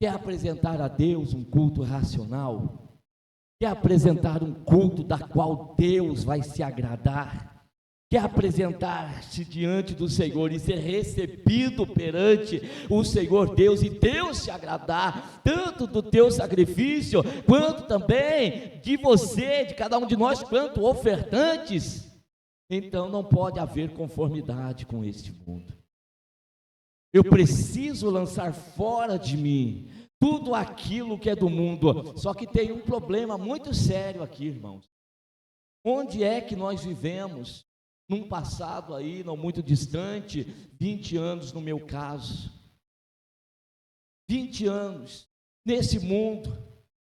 Quer apresentar a Deus um culto racional? Quer apresentar um culto da qual Deus vai se agradar? Quer apresentar-se diante do Senhor e ser recebido perante o Senhor Deus, e Deus se agradar tanto do teu sacrifício, quanto também de você, de cada um de nós, quanto ofertantes? Então não pode haver conformidade com este mundo. Eu preciso lançar fora de mim tudo aquilo que é do mundo. Só que tem um problema muito sério aqui, irmãos. Onde é que nós vivemos? Num passado aí, não muito distante, 20 anos no meu caso. 20 anos nesse mundo,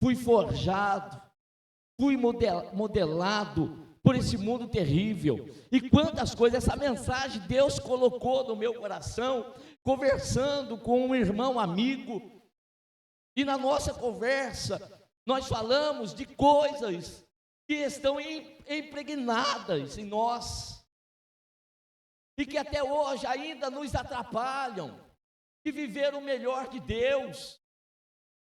fui forjado, fui modelado por esse mundo terrível. E quantas coisas essa mensagem Deus colocou no meu coração, conversando com um irmão amigo, e na nossa conversa nós falamos de coisas que estão impregnadas em nós, e que até hoje ainda nos atrapalham de viver o melhor de Deus.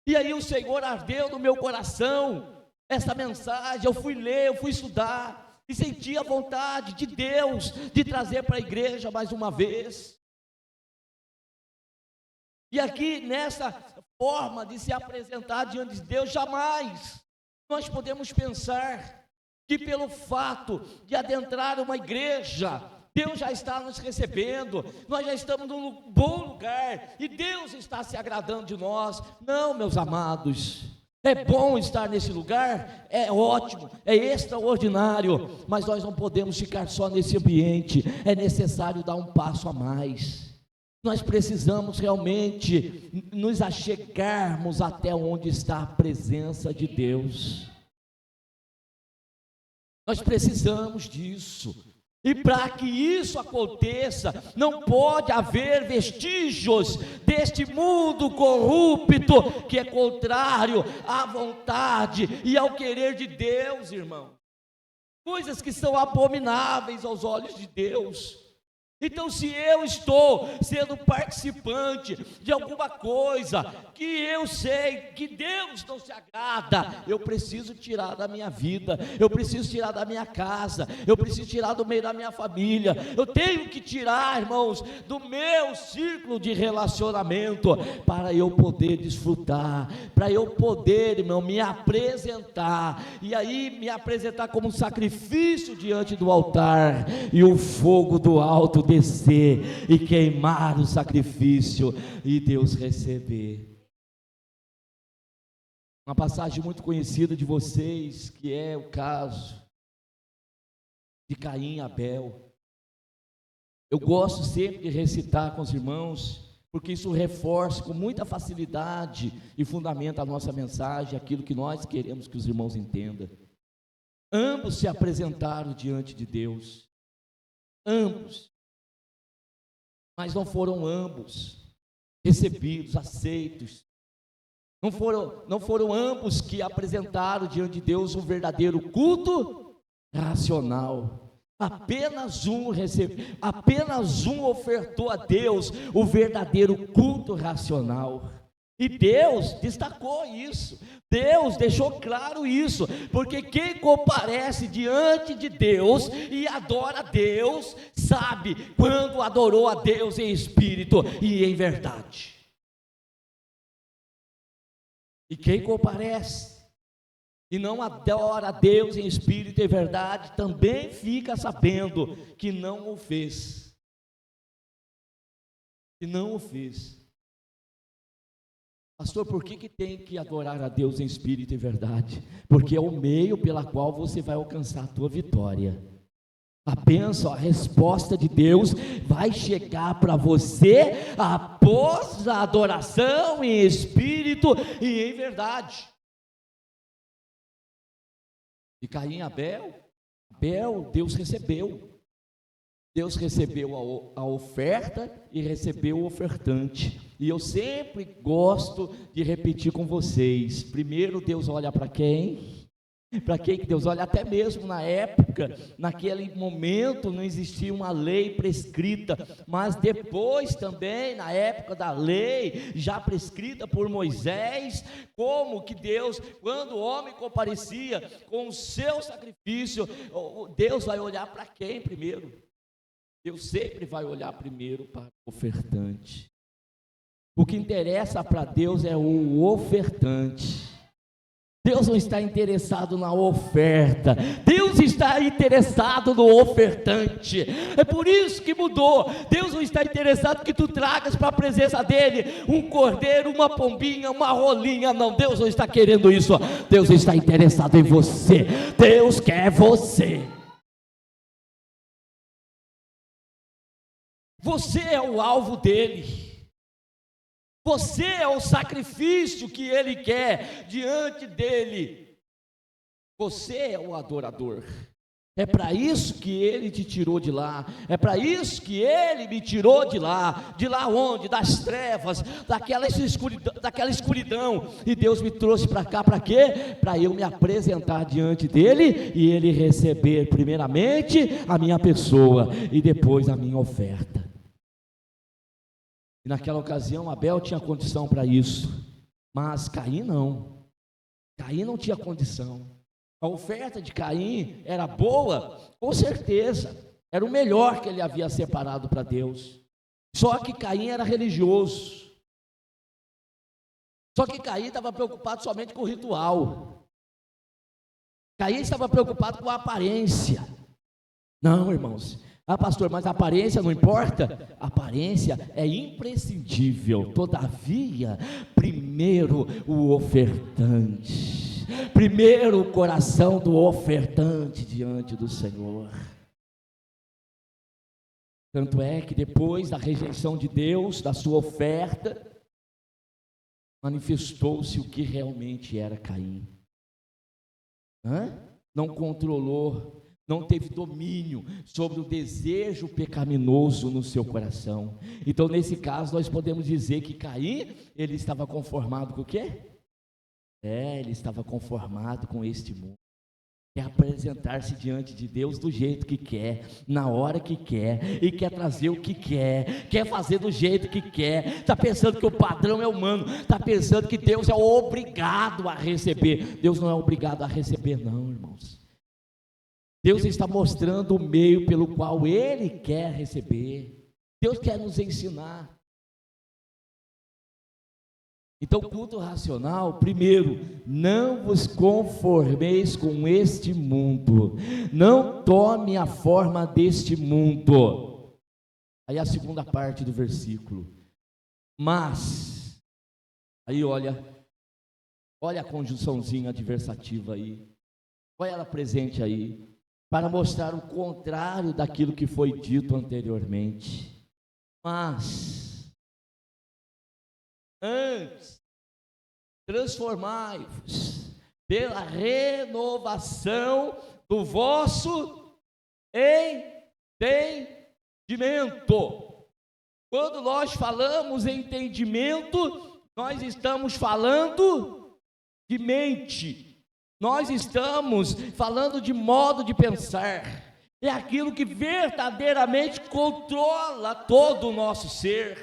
E aí o Senhor ardeu no meu coração essa mensagem, eu fui ler, eu fui estudar, e senti a vontade de Deus de trazer para a igreja mais uma vez. E aqui nessa forma de se apresentar diante de Deus, jamais nós podemos pensar que pelo fato de adentrar uma igreja, Deus já está nos recebendo, nós já estamos num bom lugar, e Deus está se agradando de nós. Não, meus amados, é bom estar nesse lugar, é ótimo, é extraordinário, mas nós não podemos ficar só nesse ambiente, é necessário dar um passo a mais. Nós precisamos realmente nos achegarmos até onde está a presença de Deus. Nós precisamos disso. E para que isso aconteça, não pode haver vestígios deste mundo corrupto, que é contrário à vontade e ao querer de Deus, irmão. Coisas que são abomináveis aos olhos de Deus. Então, se eu estou sendo participante de alguma coisa que eu sei que Deus não se agrada, eu preciso tirar da minha vida, eu preciso tirar da minha casa, eu preciso tirar do meio da minha família, eu tenho que tirar, irmãos, do meu círculo de relacionamento, para eu poder desfrutar, para eu poder, irmão, me apresentar, e aí me apresentar como um sacrifício diante do altar, e o fogo do alto descer e queimar o sacrifício e Deus receber. Uma passagem muito conhecida de vocês, que é o caso de Caim e Abel. Eu gosto sempre de recitar com os irmãos, porque isso reforça com muita facilidade e fundamenta a nossa mensagem, aquilo que nós queremos que os irmãos entendam. Ambos se apresentaram diante de Deus, ambos, mas não foram ambos recebidos, aceitos. Não foram ambos que apresentaram diante de Deus um verdadeiro culto racional. Apenas um ofertou a Deus o verdadeiro culto racional. E Deus destacou isso, Deus deixou claro isso, porque quem comparece diante de Deus e adora a Deus, sabe quando adorou a Deus em espírito e em verdade. E quem comparece e não adora a Deus em espírito e em verdade, também fica sabendo que não o fez. Que não o fez. Pastor, por que tem que adorar a Deus em espírito e verdade? Porque é o meio pela qual você vai alcançar a tua vitória. A bênção, a resposta de Deus vai chegar para você após a adoração em espírito e em verdade. E Caim e Abel, Deus recebeu. Deus recebeu a oferta e recebeu o ofertante. E eu sempre gosto de repetir com vocês: primeiro Deus olha para quem? Para que Deus olha? Até mesmo na época, naquele momento, não existia uma lei prescrita, mas depois também, na época da lei, já prescrita por Moisés, como que Deus, quando o homem comparecia com o seu sacrifício, Deus vai olhar para quem primeiro? Deus sempre vai olhar primeiro para o ofertante. O que interessa para Deus é o ofertante. Deus não está interessado na oferta, Deus está interessado no ofertante. É por isso que mudou. Deus não está interessado que tu tragas para a presença dele um cordeiro, uma pombinha, uma rolinha. Não, Deus não está querendo isso. Deus está interessado em você. Deus quer você. Você é o alvo dele. Você é o sacrifício que ele quer diante dele. Você é o adorador. É para isso que ele te tirou de lá. É para isso que ele me tirou de lá. De lá onde? Das trevas, daquela escuridão. E Deus me trouxe para cá para quê? Para eu me apresentar diante dele e ele receber primeiramente a minha pessoa e depois a minha oferta. E naquela ocasião Abel tinha condição para isso, mas Caim não. Caim não tinha condição. A oferta de Caim era boa, com certeza, era o melhor que ele havia separado para Deus. Só que Caim era religioso. Só que Caim estava preocupado somente com o ritual. Caim estava preocupado com a aparência. Não, irmãos. Ah, pastor, mas a aparência não importa? A aparência é imprescindível. Todavia, primeiro o ofertante. Primeiro o coração do ofertante diante do Senhor. Tanto é que depois da rejeição de Deus, da sua oferta, manifestou-se o que realmente era Caim. Não controlou, não teve domínio sobre o desejo pecaminoso no seu coração. Então, nesse caso, nós podemos dizer que Caim, ele estava conformado com o quê? Ele estava conformado com este mundo. Quer apresentar-se diante de Deus do jeito que quer, na hora que quer, e quer trazer o que quer fazer do jeito que quer, está pensando que o padrão é humano, está pensando que Deus é obrigado a receber. Deus não é obrigado a receber, não, irmãos. Deus está mostrando o meio pelo qual Ele quer receber. Deus quer nos ensinar. Então, culto racional, primeiro, não vos conformeis com este mundo, não tome a forma deste mundo. Aí a segunda parte do versículo, mas, aí olha a conjunçãozinha adversativa aí, olha ela presente aí, para mostrar o contrário daquilo que foi dito anteriormente. Mas, antes, transformai-vos pela renovação do vosso entendimento. Quando nós falamos em entendimento, nós estamos falando de mente. Nós estamos falando de modo de pensar. É aquilo que verdadeiramente controla todo o nosso ser.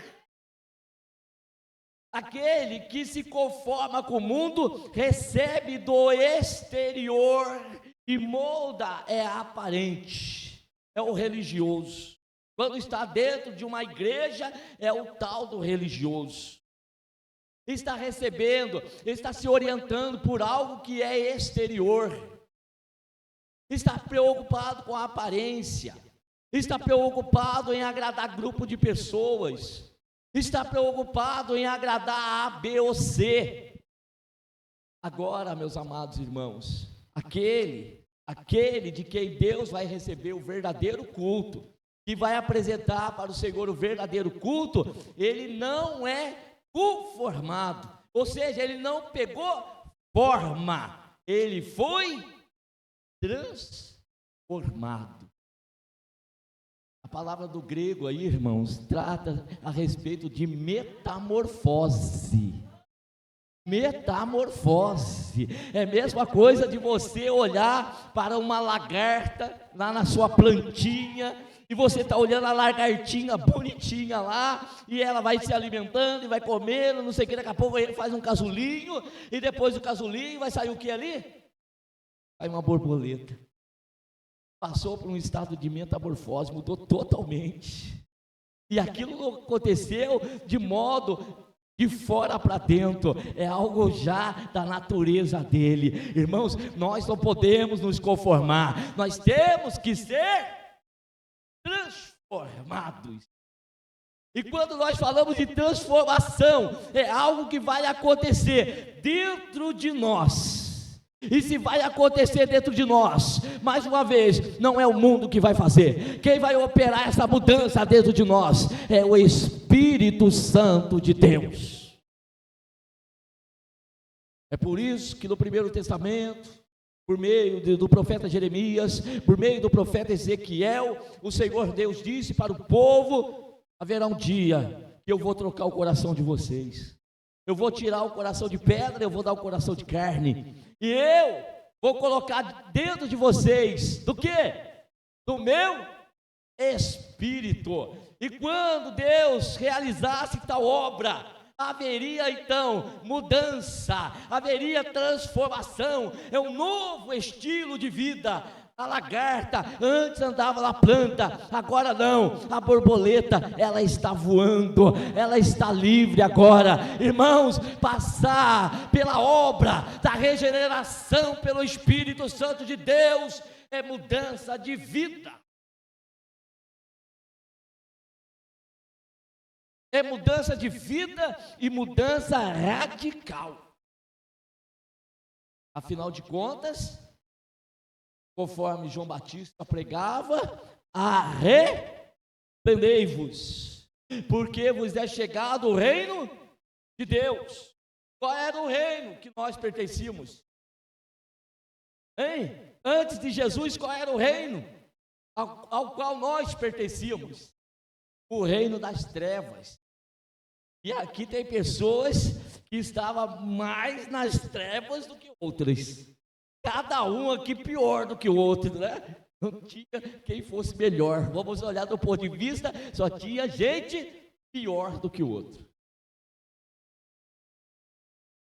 Aquele que se conforma com o mundo recebe do exterior e molda é aparente, é o religioso. Quando está dentro de uma igreja é o tal do religioso. Está recebendo, está se orientando por algo que é exterior. Está preocupado com a aparência. Está preocupado em agradar grupo de pessoas. Está preocupado em agradar A, B ou C. Agora, meus amados irmãos, aquele de quem Deus vai receber o verdadeiro culto, que vai apresentar para o Senhor o verdadeiro culto, ele não é conformado, ou seja, ele não pegou forma, ele foi transformado. A palavra do grego aí, irmãos, trata a respeito de metamorfose. Metamorfose é a mesma coisa de você olhar para uma lagarta lá na sua plantinha, e você está olhando a lagartinha bonitinha lá, e ela vai se alimentando e vai comendo, não sei o que, daqui a pouco faz um casulinho, e depois do casulinho vai sair o que ali? Sai uma borboleta. Passou por um estado de metamorfose, mudou totalmente. E aquilo aconteceu de modo de fora para dentro, é algo já da natureza dele. Irmãos, nós não podemos nos conformar, nós temos que ser transformados. E quando nós falamos de transformação, é algo que vai acontecer dentro de nós. E se vai acontecer dentro de nós, mais uma vez, não é o mundo que vai fazer. Quem vai operar essa mudança dentro de nós é o Espírito Santo de Deus. É por isso que no Primeiro Testamento, por meio do profeta Jeremias, por meio do profeta Ezequiel, o Senhor Deus disse para o povo: haverá um dia que eu vou trocar o coração de vocês. Eu vou tirar o coração de pedra, eu vou dar o coração de carne. E eu vou colocar dentro de vocês, do quê? Do meu Espírito. E quando Deus realizasse tal obra, haveria então mudança, haveria transformação, é um novo estilo de vida. A lagarta antes andava na planta, agora não, a borboleta, ela está voando, ela está livre agora. Irmãos, passar pela obra da regeneração pelo Espírito Santo de Deus é mudança de vida. É mudança de vida e mudança radical. Afinal de contas, conforme João Batista pregava, arrependei-vos, porque vos é chegado o reino de Deus. Qual era o reino que nós pertencíamos? Hein? Antes de Jesus, qual era o reino ao qual nós pertencíamos? O reino das trevas. E aqui tem pessoas que estavam mais nas trevas do que outras. Cada um aqui pior do que o outro, né? Não tinha quem fosse melhor. Vamos olhar do ponto de vista, só tinha gente pior do que o outro.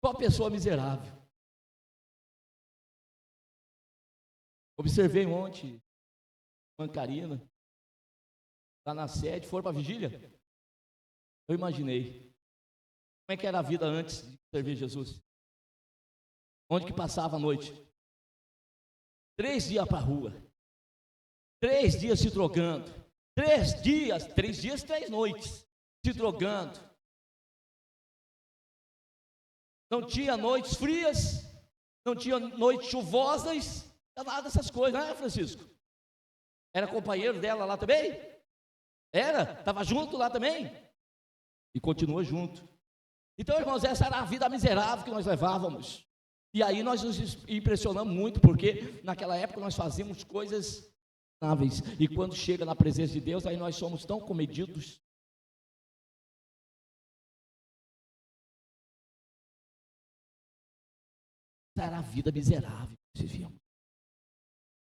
Qual pessoa miserável? Observei ontem, Mancarina, lá na sede, foram para a vigília. Eu imaginei, como é que era a vida antes de servir Jesus? Onde que passava a noite? 3 dias para a rua, 3 dias se drogando, 3 dias, 3 noites, se drogando. Não tinha noites frias, não tinha noites chuvosas, nada dessas coisas, né, Francisco? Era companheiro dela lá também? Era? Estava junto lá também? E continua junto. Então, irmãos, essa era a vida miserável que nós levávamos. E aí nós nos impressionamos muito, porque naquela época nós fazíamos coisas ináveis. E quando chega na presença de Deus, aí nós somos tão comedidos. Essa era a vida miserável que nós vivíamos.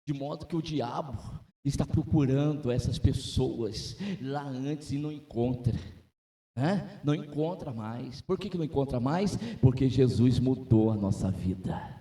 De modo que o diabo está procurando essas pessoas lá antes e não encontra. Não encontra mais. Por que não encontra mais? Porque Jesus mudou a nossa vida.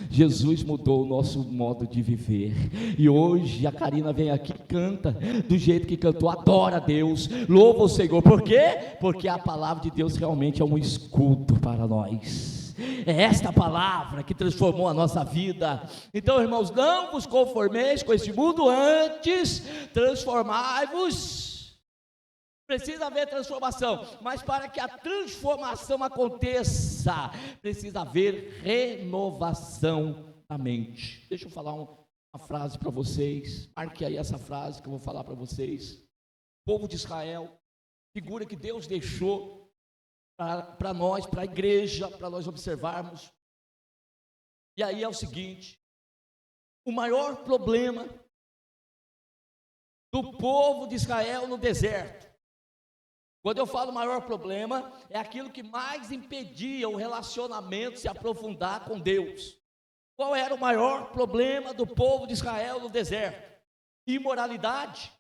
Jesus mudou o nosso modo de viver. E hoje a Karina vem aqui e canta do jeito que cantou, adora a Deus, louva o Senhor. Por quê? Porque a palavra de Deus realmente é um escudo para nós. É esta palavra que transformou a nossa vida. Então, irmãos, não vos conformeis com este mundo, antes transformai-vos. Precisa haver transformação, mas para que a transformação aconteça, precisa haver renovação da mente. Deixa eu falar uma frase para vocês, marque aí essa frase que eu vou falar para vocês. O povo de Israel, figura que Deus deixou para nós, para a igreja, para nós observarmos. E aí é o seguinte: o maior problema do povo de Israel no deserto Quando eu falo maior problema, é aquilo que mais impedia o relacionamento se aprofundar com Deus. Qual era o maior problema do povo de Israel no deserto? Imoralidade,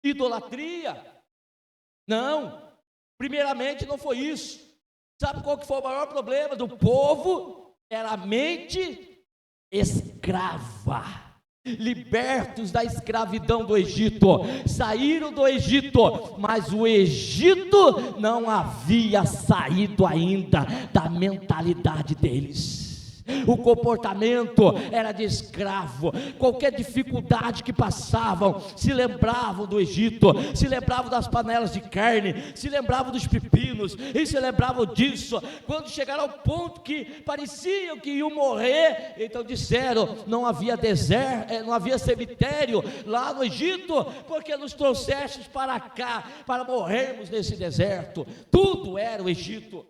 idolatria? Não, primeiramente não foi isso. Sabe qual que foi o maior problema do povo? Era a mente escrava. Libertos da escravidão do Egito, saíram do Egito, mas o Egito não havia saído ainda da mentalidade deles. O comportamento era de escravo. Qualquer dificuldade que passavam, se lembravam do Egito, se lembravam das panelas de carne, se lembravam dos pepinos, e se lembravam disso. Quando chegaram ao ponto que pareciam que iam morrer, então disseram: não havia deserto, não havia cemitério lá no Egito, porque nos trouxestes para cá, para morrermos nesse deserto. Tudo era o Egito.